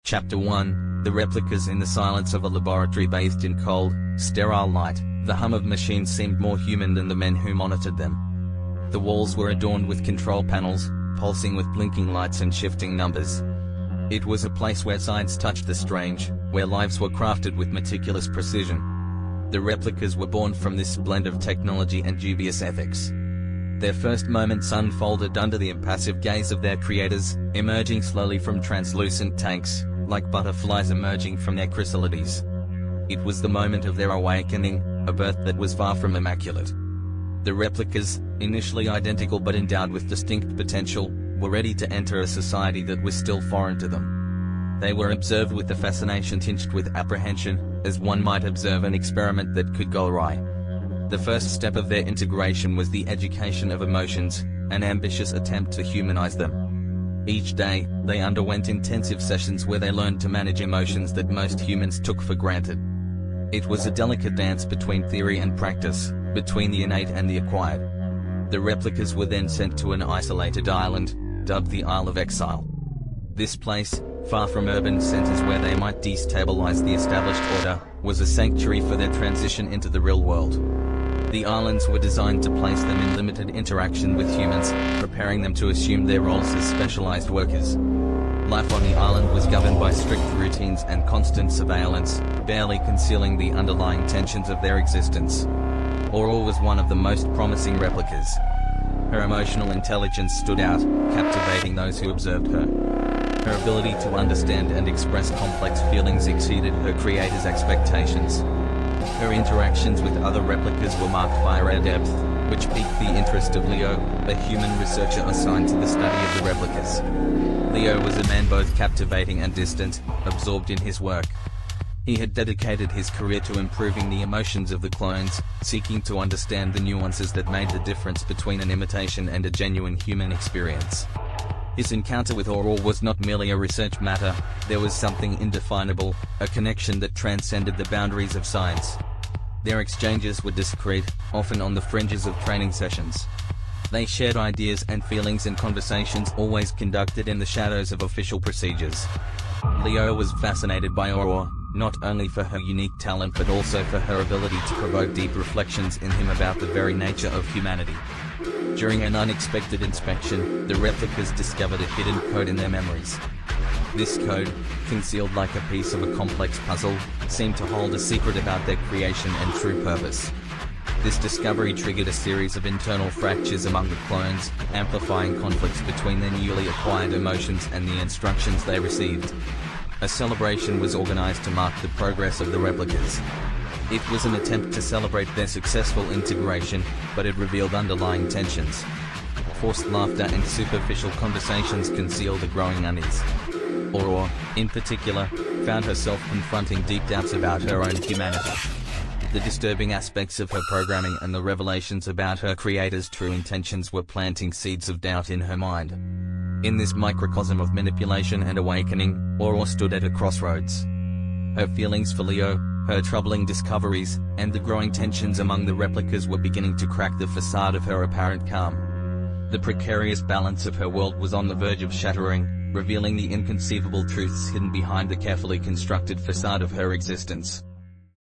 Chapter 1, The Replicas. In the silence of a laboratory bathed in cold, sterile light, the hum of machines seemed more human than the men who monitored them. The walls were adorned with control panels, pulsing with blinking lights and shifting numbers. It was a place where science touched the strange, where lives were crafted with meticulous precision. The replicas were born from this blend of technology and dubious ethics. Their first moments unfolded under the impassive gaze of their creators, emerging slowly from translucent tanks, like butterflies emerging from their chrysalides. It was the moment of their awakening, a birth that was far from immaculate. The replicas, initially identical but endowed with distinct potential, were ready to enter a society that was still foreign to them. They were observed with a fascination tinged with apprehension, as one might observe an experiment that could go awry. The first step of their integration was the education of emotions, an ambitious attempt to humanize them. Each day, they underwent intensive sessions where they learned to manage emotions that most humans took for granted. It was a delicate dance between theory and practice, between the innate and the acquired. The replicas were then sent to an isolated island, dubbed the Isle of Exile. This place, far from urban centers where they might destabilize the established order, was a sanctuary for their transition into the real world. The islands were designed to place them in limited interaction with humans, preparing them to assume their roles as specialized workers. Life on the island was governed by strict routines and constant surveillance, barely concealing the underlying tensions of their existence. Aurora was one of the most promising replicas. Her emotional intelligence stood out, captivating those who observed her. Her ability to understand and express complex feelings exceeded her creator's expectations. Her interactions with other replicas were marked by rare depth, which piqued the interest of Leo, a human researcher assigned to the study of the replicas. Leo was a man both captivating and distant, absorbed in his work. He had dedicated his career to improving the emotions of the clones, seeking to understand the nuances that made the difference between an imitation and a genuine human experience. His encounter with Aurora was not merely a research matter, there was something indefinable, a connection that transcended the boundaries of science. Their exchanges were discreet, often on the fringes of training sessions. They shared ideas and feelings in conversations always conducted in the shadows of official procedures. Leo was fascinated by Aurora, not only for her unique talent but also for her ability to provoke deep reflections in him about the very nature of humanity. During an unexpected inspection, the replicas discovered a hidden code in their memories. This code, concealed like a piece of a complex puzzle, seemed to hold a secret about their creation and true purpose. This discovery triggered a series of internal fractures among the clones, amplifying conflicts between their newly acquired emotions and the instructions they received. A celebration was organized to mark the progress of the replicas. It was an attempt to celebrate their successful integration, but it revealed underlying tensions. Forced laughter and superficial conversations concealed a growing unease. Aurora, in particular, found herself confronting deep doubts about her own humanity. The disturbing aspects of her programming and the revelations about her creator's true intentions were planting seeds of doubt in her mind. In this microcosm of manipulation and awakening, Aurora stood at a crossroads. Her feelings for Leo, her troubling discoveries, and the growing tensions among the replicas were beginning to crack the facade of her apparent calm. The precarious balance of her world was on the verge of shattering, revealing the inconceivable truths hidden behind the carefully constructed facade of her existence.